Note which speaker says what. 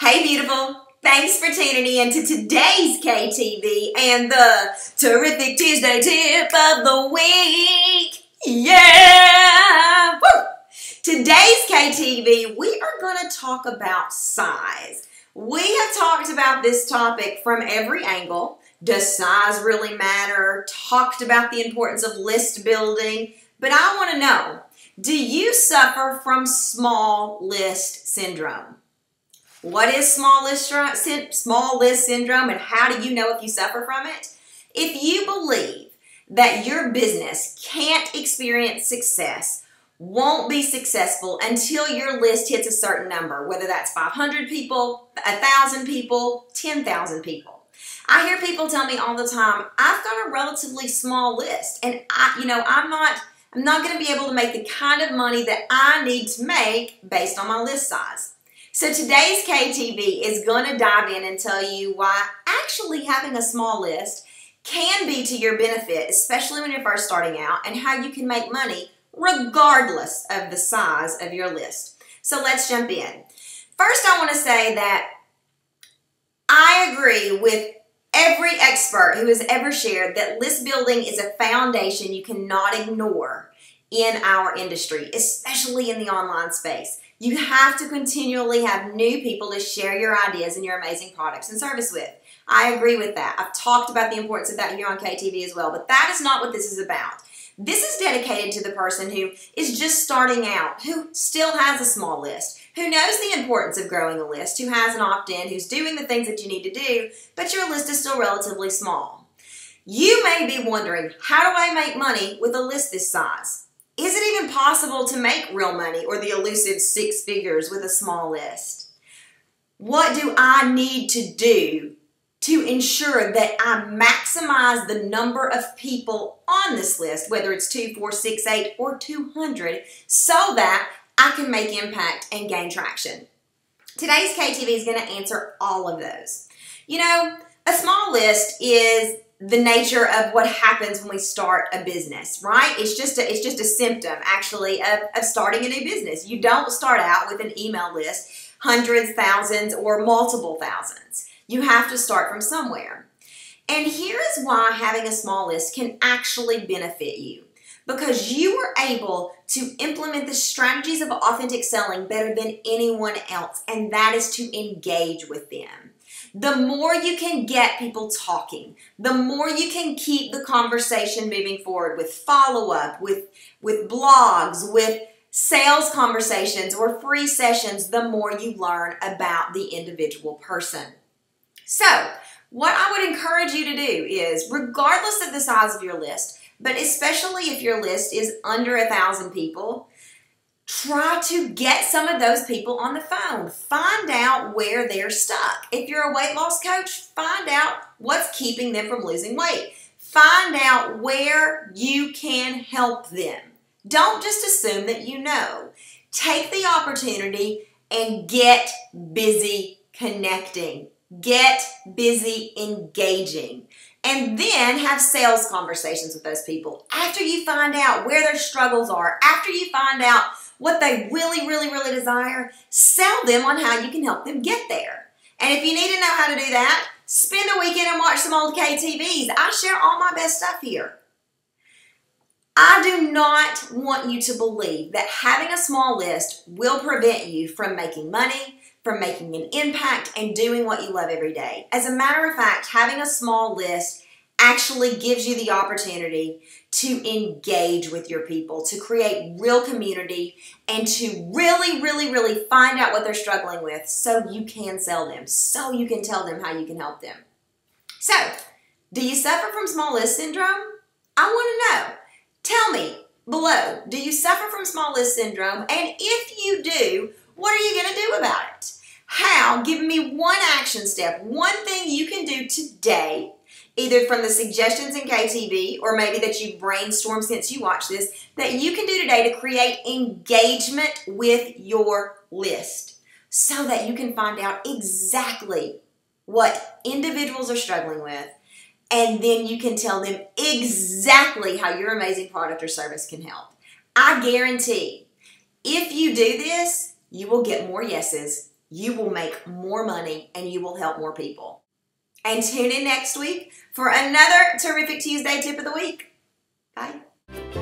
Speaker 1: Hey beautiful, thanks for tuning in to today's KTV and the terrific Tuesday tip of the week. Yeah! Woo! Today's KTV, we are going to talk about size. We have talked about this topic from every angle. Does size really matter? Talked about the importance of list building. But I want to know, do you suffer from small list syndrome? What is small list syndrome and how do you know if you suffer from it? If you believe that your business can't experience success, won't be successful until your list hits a certain number, whether that's 500 people, 1,000 people, 10,000 people. I hear people tell me all the time, I've got a relatively small list and I'm not going to be able to make the kind of money that I need to make based on my list size. So today's KTV is going to dive in and tell you why actually having a small list can be to your benefit, especially when you're first starting out, and how you can make money regardless of the size of your list. So let's jump in. First, I want to say that I agree with every expert who has ever shared that list building is a foundation you cannot ignore in our industry, especially in the online space. You have to continually have new people to share your ideas and your amazing products and service with. I agree with that. I've talked about the importance of that here on KTV as well, but that is not what this is about. This is dedicated to the person who is just starting out, who still has a small list, who knows the importance of growing a list, who has an opt-in, who's doing the things that you need to do, but your list is still relatively small. You may be wondering, how do I make money with a list this size? Is it even possible to make real money or the elusive 6 figures with a small list? What do I need to do to ensure that I maximize the number of people on this list, whether it's 2, 4, 6, 8, or 200, so that I can make impact and gain traction? Today's KTV is going to answer all of those. You know, a small list is the nature of what happens when we start a business, right? It's just a symptom, actually, of starting a new business. You don't start out with an email list, hundreds, thousands, or multiple thousands. You have to start from somewhere. And here is why having a small list can actually benefit you. Because you are able to implement the strategies of authentic selling better than anyone else, and that is to engage with them. The more you can get people talking, the more you can keep the conversation moving forward with follow-up, with blogs, with sales conversations or free sessions, the more you learn about the individual person. So, what I would encourage you to do is, regardless of the size of your list, but especially if your list is under 1,000 people, try to get some of those people on the phone. Find out where they're stuck. If you're a weight loss coach, find out what's keeping them from losing weight. Find out where you can help them. Don't just assume that you know. Take the opportunity and get busy connecting. Get busy engaging. And then have sales conversations with those people. After you find out where their struggles are, after you find out what they really, really, really desire, sell them on how you can help them get there. And if you need to know how to do that, spend a weekend and watch some old KTVs. I share all my best stuff here. I do not want you to believe that having a small list will prevent you from making money, from making an impact, and doing what you love every day. As a matter of fact, having a small list actually gives you the opportunity to engage with your people, to create real community, and to really, really, really find out what they're struggling with so you can sell them, so you can tell them how you can help them. So, do you suffer from small list syndrome? I want to know. Tell me below, do you suffer from small list syndrome? And if you do, what are you going to do about it? How? Give me one action step, one thing you can do today, either from the suggestions in KTV or maybe that you've brainstormed since you watched this, that you can do today to create engagement with your list so that you can find out exactly what individuals are struggling with, and then you can tell them exactly how your amazing product or service can help. I guarantee if you do this, you will get more yeses, you will make more money and you will help more people. And tune in next week for another Terrific Tuesday tip of the week. Bye.